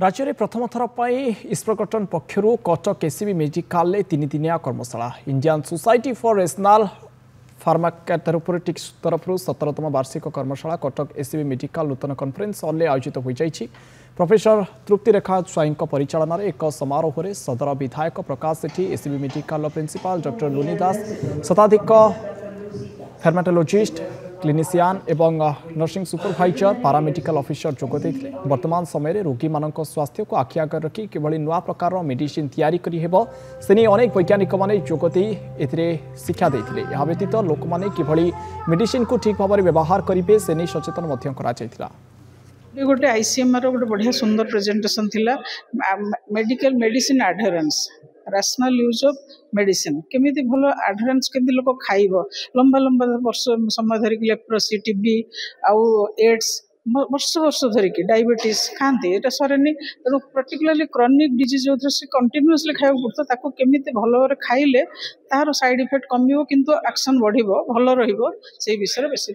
राज्य में प्रथम थर इस्प्रकटन पक्षर कटक एसीबी मेडिकल तीन दिनिया कर्मशाला इंडियन सोसाइटी फॉर रेशनल फार्माकेथेरोपेटिक्स तरफ 17तम वार्षिक कर्मशाला कटक एसीबी मेडिकल नूतन कॉन्फ्रेंस हॉल आयोजित हो जाइछि। प्रोफेसर तृप्तिरेखा स्वाई परिचालन एक समारोह में सदर विधायक प्रकाश सेठी एसीबी मेडिकल प्रिंसिपाल डॉक्टर लुनी दास शताधिक फार्माटोलॉजिस्ट क्लिनिशियन एवं नर्सिंग सुपरभाइजर पारामेडिकल ऑफिसर जोगदे वर्तमान समय रोगी मान स्वास्थ्य को आखि आगे रखी किभली नुआ प्रकार मेडिसिन तैयारी करी हेबो सेनी अनेक वैज्ञानिक माने जोगदे एथिरे शिक्षा देथिले। या व्यतीत लोक माने किभली मेडिसिन को ठीक भाव में व्यवहार करेंगे सेनी सचेतन मध्य करा जायतिला। गोटे आईसीएमआर गोटे बढ़िया सुंदर प्रेजेंटेशन थिला medical medicine adherence rational use of medicine केमी भल एडहेरेंस केमी लोक खाइब लंबा लंबा वर्ष समय धरिकी लेप्रोसी टीबी आउ एड्स वर्ष वर्ष धरिकी डायबिटीज खाते यहाँ सरेनि तेणु पर्टिकुलाली क्रॉनिक डिजीज जो से कंटिन्यूअसली खाया पड़ता ताको केमी भल भाव खाइले तार साइड इफेक्ट कमिवो किंतु एक्शन बढ़िबो भल रहिबो से विषय बेसी।